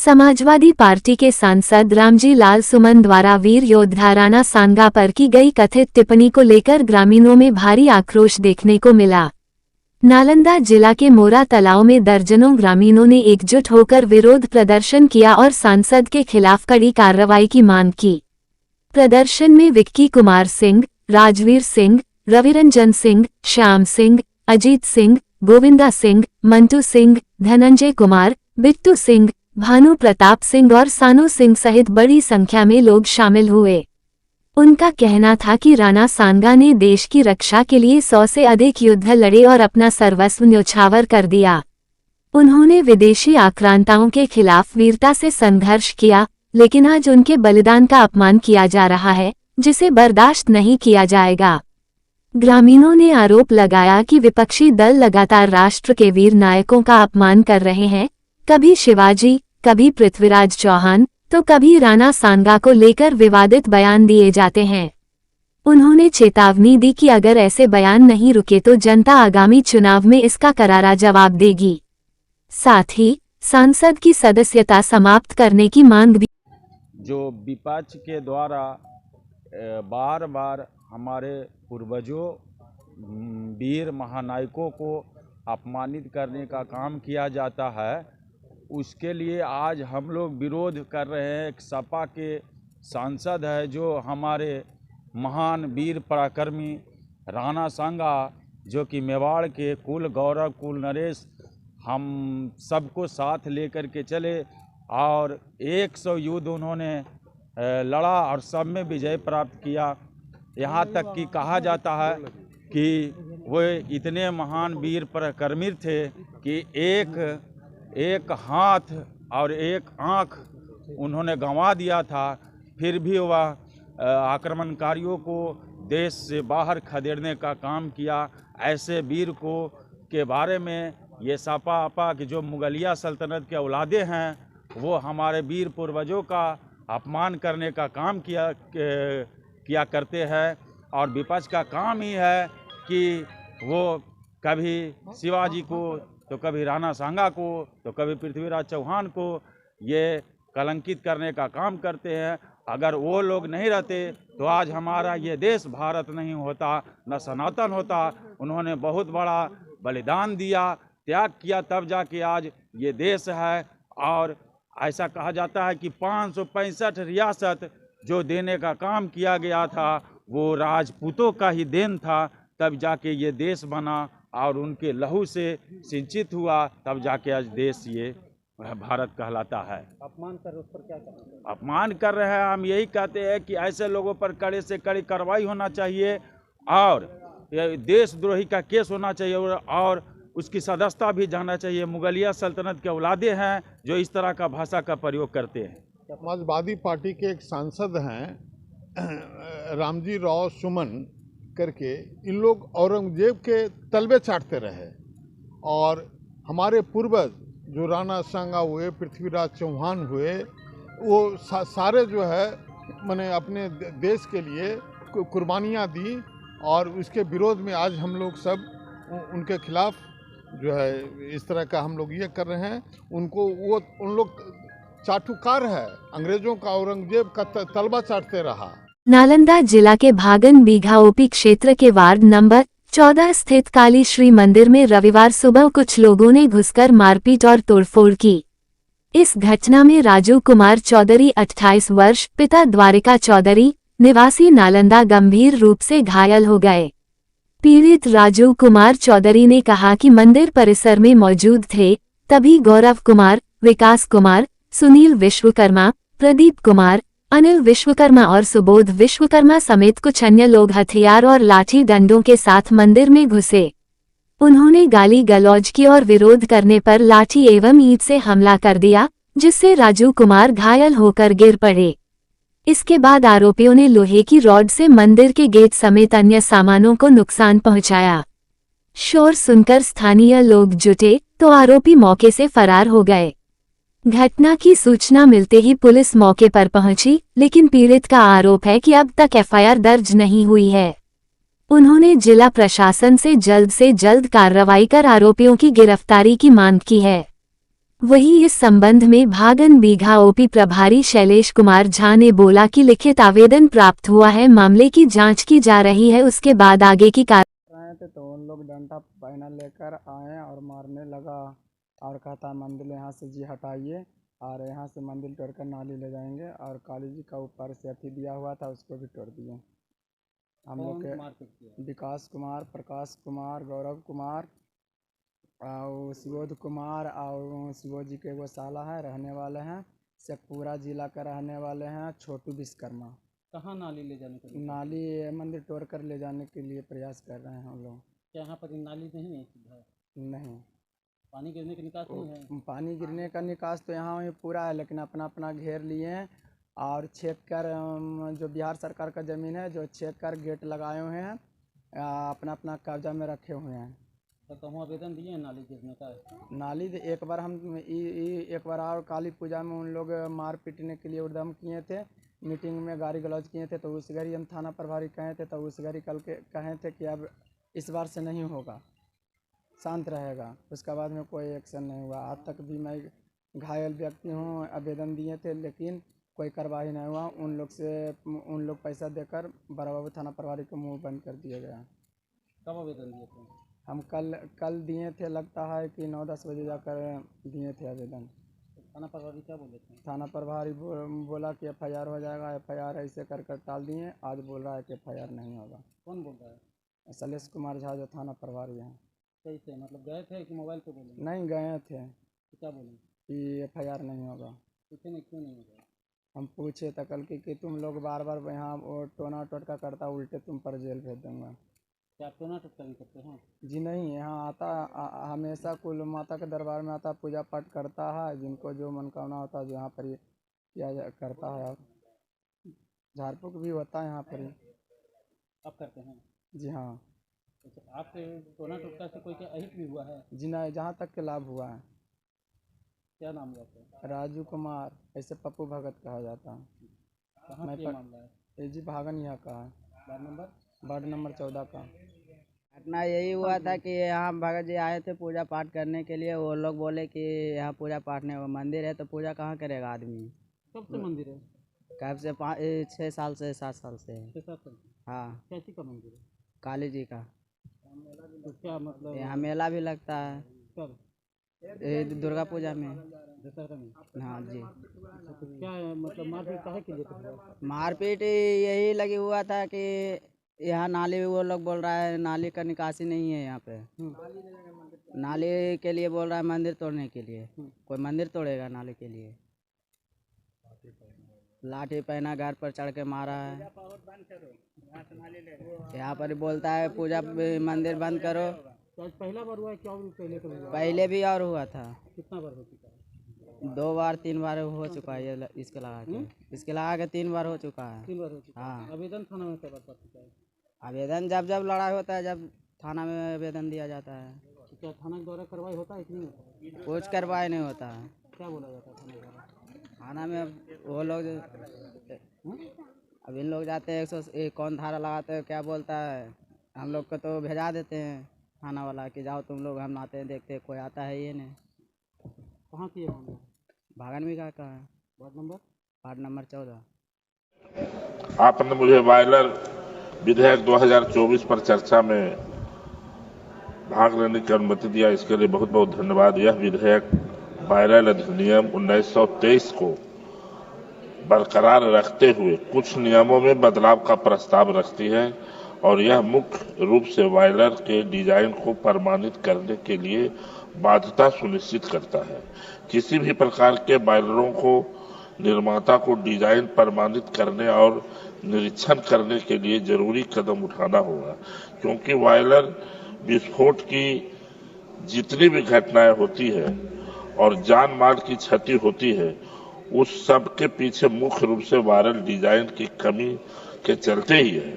Samajwadi party के सांसद रामजी लाल सुमन द्वारा वीर योद्धा राणा सांगा पर की गई कथित टिप्पणी को लेकर ग्रामीणों में भारी आक्रोश देखने को मिला। नालंदा जिला के मोरा तालाब में दर्जनों ग्रामीणों ने एकजुट होकर विरोध प्रदर्शन किया और सांसद के खिलाफ कड़ी कार्रवाई की मांग की। प्रदर्शन में विक्की कुमार सिंह, राजवीर सिंह, रविरंजन सिंह, श्याम सिंह, अजीत सिंह, गोविंदा सिंह, मंटू सिंह, धनंजय कुमार, बिट्टू सिंह, भानु प्रताप सिंह और सानू सिंह सहित बड़ी संख्या में लोग शामिल हुए। उनका कहना था कि राणा सांगा ने देश की रक्षा के लिए 100 से अधिक युद्ध लड़े और अपना सर्वस्व न्यौछावर कर दिया। उन्होंने विदेशी आक्रांताओं के खिलाफ वीरता से संघर्ष किया, लेकिन आज उनके बलिदान का अपमान किया जा रहा है, जिसे बर्दाश्त नहीं किया जाएगा। ग्रामीणों ने आरोप लगाया कि विपक्षी दल लगातार राष्ट्र के वीर नायकों का अपमान कर रहे हैं, कभी शिवाजी, कभी पृथ्वीराज चौहान, तो कभी राणा सांगा को लेकर विवादित बयान दिए जाते हैं। उन्होंने चेतावनी दी कि अगर ऐसे बयान नहीं रुके तो जनता आगामी चुनाव में इसका करारा जवाब देगी। साथ ही सांसद की सदस्यता समाप्त करने की मांग भी। जो विपक्ष के द्वारा बार बार हमारे पूर्वजों वीर महानायकों को अपमानित करने का काम किया जाता है, उसके लिए आज हम लोग विरोध कर रहे हैं। एक सपा के सांसद है जो हमारे महान वीर पराक्रमी राणा सांगा, जो कि मेवाड़ के कुल गौरव, कुल नरेश, हम सबको साथ लेकर के चले और 100 युद्ध उन्होंने लड़ा और सब में विजय प्राप्त किया। यहाँ तक कि कहा जाता है कि वो इतने महान वीर पराक्रमी थे कि एक हाथ और एक आँख उन्होंने गंवा दिया था, फिर भी वह आक्रमणकारियों को देश से बाहर खदेड़ने का काम किया। ऐसे वीर को के बारे में ये सपा आपा कि जो मुगलिया सल्तनत के औलादे हैं, वो हमारे वीर पूर्वजों का अपमान करने का काम किया करते हैं। और विपक्ष का काम ही है कि वो कभी शिवाजी को, तो कभी राणा सांगा को, तो कभी पृथ्वीराज चौहान को ये कलंकित करने का काम करते हैं। अगर वो लोग नहीं रहते तो आज हमारा ये देश भारत नहीं होता, न सनातन होता। उन्होंने बहुत बड़ा बलिदान दिया, त्याग किया, तब जाके आज ये देश है। और ऐसा कहा जाता है कि 565 रियासत जो देने का काम किया गया था वो राजपूतों का ही देन था, तब जाके ये देश बना और उनके लहू से सिंचित हुआ, तब जाके आज देश ये भारत कहलाता है। अपमान कर उस पर क्या करेंगे? अपमान कर रहे हैं, हम यही कहते हैं कि ऐसे लोगों पर कड़े से कड़ी कार्रवाई होना चाहिए और देशद्रोही का केस होना चाहिए और उसकी सदस्यता भी जाना चाहिए। मुगलिया सल्तनत के औलादे हैं जो इस तरह का भाषा का प्रयोग करते हैं। समाजवादी पार्टी के एक सांसद हैं रामजी राव सुमन करके, इन लोग औरंगजेब के तलबे चाटते रहे और हमारे पूर्वज जो राणा सांगा हुए, पृथ्वीराज चौहान हुए, वो सारे जो है मैंने अपने देश के लिए कुर्बानियाँ दी और उसके विरोध में आज हम लोग सब उनके खिलाफ जो है इस तरह का हम लोग ये कर रहे हैं। उनको वो उन लोग चाटुकार है, अंग्रेजों का औरंगजेब का तलबा चाटते रहा। नालंदा जिला के भागन बीघा ओपी क्षेत्र के वार्ड नंबर 14 स्थित काली श्री मंदिर में रविवार सुबह कुछ लोगों ने घुसकर मारपीट और तोड़फोड़ की। इस घटना में राजू कुमार चौधरी 28 वर्ष, पिता द्वारिका चौधरी, निवासी नालंदा, गंभीर रूप से घायल हो गए। पीड़ित राजू कुमार चौधरी ने कहा कि मंदिर परिसर में मौजूद थे, तभी गौरव कुमार, विकास कुमार, सुनील विश्वकर्मा, प्रदीप कुमार, अनिल विश्वकर्मा और सुबोध विश्वकर्मा समेत कुछ अन्य लोग हथियार और लाठी डंडों के साथ मंदिर में घुसे। उन्होंने गाली गलौज की और विरोध करने पर लाठी एवं ईंट से हमला कर दिया, जिससे राजू कुमार घायल होकर गिर पड़े। इसके बाद आरोपियों ने लोहे की रॉड से मंदिर के गेट समेत अन्य सामानों को नुकसान पहुंचाया। शोर सुनकर स्थानीय लोग जुटे तो आरोपी मौके से फरार हो गए। घटना की सूचना मिलते ही पुलिस मौके पर पहुंची, लेकिन पीड़ित का आरोप है कि अब तक एफआईआर दर्ज नहीं हुई है। उन्होंने जिला प्रशासन से जल्द कार्रवाई कर आरोपियों की गिरफ्तारी की मांग की है। वहीं इस संबंध में भागन बीघा ओपी प्रभारी शैलेश कुमार झा ने बोला कि लिखित आवेदन प्राप्त हुआ है, मामले की जांच की जा रही है, उसके बाद आगे की रहे थे तो उन लोग डंडा पहना लेकर आए और मारने लगा और कहता मंदिर यहाँ से जी हटाइए और यहाँ से मंदिर तोड़कर नाली ले जाएंगे और काली जी का ऊपर से अथी दिया हुआ था उसको भी तोड़ दिए। हम लोग के विकास कुमार, प्रकाश कुमार, गौरव कुमार और सुबोध कुमार और शिवो जी के वो साला है, रहने वाले हैं, शेखपुरा जिला का रहने वाले हैं, छोटू विश्वकर्मा। कहाँ नाली ले जाने के लिए? नाली मंदिर तोड़ कर ले जाने के लिए प्रयास कर रहे हैं हम लोग। क्या यहाँ पर नाली नहीं है सीधा? नहीं, पानी गिरने की निकास नहीं है। पानी गिरने का निकास तो यहाँ पूरा है, लेकिन अपना अपना घेर लिए हैं और छेद कर जो बिहार सरकार का ज़मीन है जो छेद कर गेट लगाए हुए हैं, अपना अपना कब्जा में रखे हुए हैं। तो कहूँ आवेदन दिए हैं नाली गिरने का? नाली एक बार हम एक बार और काली पूजा में उन लोग मार पीटने के लिए उद्यम किए थे, मीटिंग में गाली गलौज किए थे, तो उस घड़ी हम थाना प्रभारी कहे थे, तो उस घड़ी कल के कहे थे कि अब इस बार से नहीं होगा, शांत रहेगा। उसके बाद में कोई एक्शन नहीं हुआ। आज तक भी मैं घायल व्यक्ति हूँ, आवेदन दिए थे लेकिन कोई कार्रवाई नहीं हुआ। उन लोग पैसा देकर बड़ा बाबू थाना प्रभारी को मुँह बंद कर दिया गया। कब आवेदन दिए थे? हम कल दिए थे, लगता है कि 9-10 बजे जाकर दिए थे आवेदन। थाना प्रभारी क्या बोले थे? थाना प्रभारी बोला कि FIR हो जाएगा, FIR ऐसे कर टाल दिए। आज बोल रहा है कि FIR नहीं होगा। कौन बोल रहा है? शैलेश कुमार झा जो थाना प्रभारी हैं। कैसे मतलब गए थे कि मोबाइल पे बोले? नहीं गए थे तो क्या बोले? कि FIR नहीं होगा। पूछे नहीं क्यों नहीं होगा? हम पूछे तो कल कि तुम लोग बार बार यहाँ टोना टोटका करता, उल्टे तुम पर जेल भेज दूँगा। क्या आप टोना टटका भी करते हैं? जी नहीं, यहाँ आता हमेशा कुल माता के दरबार में आता, पूजा पाठ करता है, जिनको जो मनोकामना होता है जो यहाँ पर करता है। और झाड़ फूक भी होता है यहाँ पर। आप करते हैं? जी हाँ। अच्छा, आपके टोना टटका से कोई क्या अहित भी हुआ है? जी नहीं, जहाँ तक के लाभ हुआ है। क्या नाम हुआ आपका? राजू कुमार, ऐसे पप्पू भगत कहा जाता है। कहाँ का ये मामला है? ये जी भागन यहाँ का है, वार्ड नंबर 14 का। घटना यही हुआ था कि यहाँ भगत जी आए थे पूजा पाठ करने के लिए। वो लोग बोले कि यहाँ पूजा पाठ नहीं, वो मंदिर है तो पूजा कहाँ करेगा आदमी। कब से मंदिर है? कब से 6 साल से 7 साल से है। 6-7 साल से। हाँ, कैसी का मंदिर है? काली जी का। तो क्या मतलब यहाँ मेला भी लगता है कब? दुर्गा पूजा में। दशहरा में? हाँ जी। तो क्या है, मतलब मारपीट काहे के लिए कर रहा है? मारपीट यही लगी हुआ था कि यहाँ नाली, वो लोग बोल रहा है नाली का निकासी नहीं है यहाँ पे। नाली के लिए बोल रहा है, मंदिर तोड़ने के लिए। कोई मंदिर तोड़ेगा नाली के लिए? लाठी पहना, घर पर चढ़ के मारा है। यहाँ पर बोलता है पूजा मंदिर बंद करो। तो आज पहला बार हुआ है क्या? और पहले कभी हुआ? पहले भी और हुआ था, कितना बार हो चुका है? 2 बार 3 बार हो चुका है। ये इसके लगा के 3 बार हो चुका है। 3 बार हो चुका है। हाँ। आवेदन थाना में कब कर चुका है? आवेदन जब लड़ाई होता है, जब थाना में आवेदन दिया जाता है। तो क्या थाना के द्वारा कार्रवाई होता है कि नहीं होता? कुछ कार्रवाई नहीं होता है क्या बोला जाता है थाना द्वारा? थाना में। वो लोग अब इन लोग जाते हैं 101 कौन धारा लगाते हैं, क्या बोलता है, हम लोग को तो भेजा देते हैं थाना वाला कि जाओ तुम लोग, हम आते हैं देखते हैं, कोई आता है ये नहीं। कहाँ की है मामला? भागन भी का है, वार्ड नंबर 14। आपने मुझे वायलर विधेयक 2024 पर चर्चा में भाग लेने की अनुमति दिया, इसके लिए बहुत बहुत धन्यवाद। यह विधेयक वायरल अधिनियम 1923 को बरकरार रखते हुए कुछ नियमों में बदलाव का प्रस्ताव रखती है और यह मुख्य रूप से वायलर के डिजाइन को प्रमाणित करने के लिए बाध्यता सुनिश्चित करता है। किसी भी प्रकार के वायलरों को निर्माता को डिजाइन प्रमाणित करने और निरीक्षण करने के लिए जरूरी कदम उठाना होगा, क्योंकि वायलर विस्फोट की जितनी भी घटनाएं होती है और जान माल की क्षति होती है, उस सब के पीछे मुख्य रूप से वायरल डिजाइन की कमी के चलते ही है।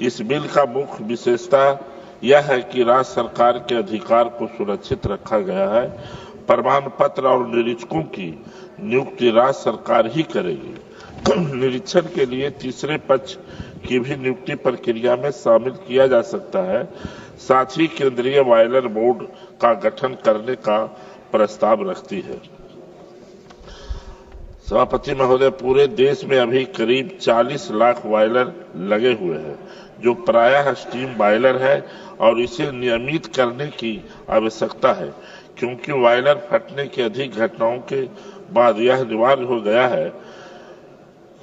इस बिल का मुख्य विशेषता यह है कि राज्य सरकार के अधिकार को सुरक्षित रखा गया है। प्रमाण पत्र और निरीक्षकों की नियुक्ति राज्य सरकार ही करेगी। निरीक्षण के लिए तीसरे पक्ष की भी नियुक्ति प्रक्रिया में शामिल किया जा सकता है। साथ ही केंद्रीय वायलर बोर्ड का गठन करने का प्रस्ताव रखती है। सभापति महोदय, पूरे देश में अभी करीब 40 लाख बॉयलर लगे हुए हैं, जो प्रायः स्टीम बॉयलर है और इसे नियमित करने की आवश्यकता है, क्योंकि बॉयलर फटने की अधिक घटनाओं के बाद यह अनिवार्य हो गया है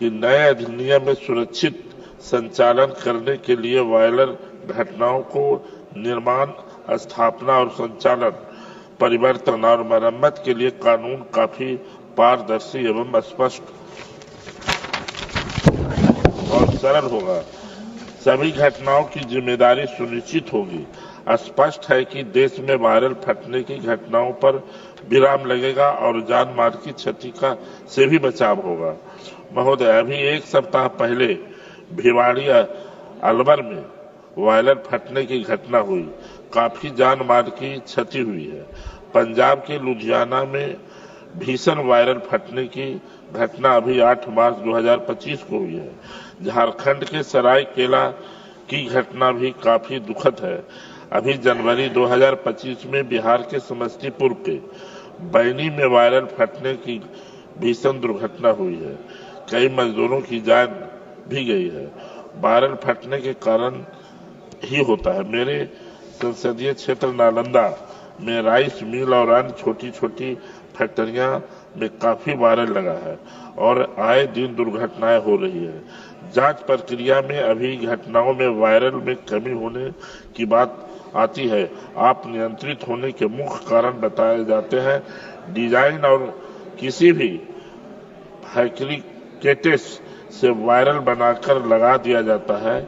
कि नए अधिनियम में सुरक्षित संचालन करने के लिए बॉयलर घटनाओं को निर्माण, स्थापना और संचालन, परिवर्तन और मरम्मत के लिए कानून काफी पारदर्शी एवं स्पष्ट और सरल होगा। सभी घटनाओं की जिम्मेदारी सुनिश्चित होगी। स्पष्ट है कि देश में वायरल फटने की घटनाओं पर विराम लगेगा और जान माल की क्षति का से भी बचाव होगा। महोदय, अभी एक सप्ताह पहले भिवाड़ी अलवर में वायरल फटने की घटना हुई, काफी जान माल की क्षति हुई है। पंजाब के लुधियाना में भीषण वायरल फटने की घटना अभी 8 मार्च 2025 को हुई है। झारखंड के सरायकेला की घटना भी काफी दुखद है। अभी जनवरी 2025 में बिहार के समस्तीपुर के बैनी में वायरल फटने की भीषण दुर्घटना हुई है। कई मजदूरों की जान भी गई है। वायरल फटने के कारण ही होता है। मेरे संसदीय क्षेत्र नालंदा में राइस मिल और अन्य छोटी छोटी फैक्ट्रियां में काफी वायरल लगा है और आए दिन दुर्घटनाएं हो रही है। जांच प्रक्रिया में अभी घटनाओं में वायरल में कमी होने की बात आती है। आप नियंत्रित होने के मुख्य कारण बताए जाते हैं। डिजाइन और किसी भी फैब्रिकेटेड से वायरल बनाकर लगा दिया जाता है।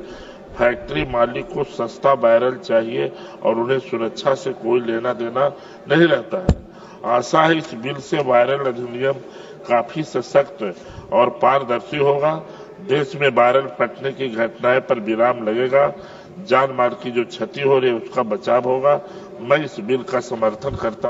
फैक्ट्री मालिक को सस्ता वायरल चाहिए और उन्हें सुरक्षा से कोई लेना देना नहीं रहता है। आशा है इस बिल से वायरल अधिनियम काफी सशक्त और पारदर्शी होगा। देश में वायरल फटने की घटनाएं पर विराम लगेगा। जान माल की जो क्षति हो रही है उसका बचाव होगा। मैं इस बिल का समर्थन करता हूं।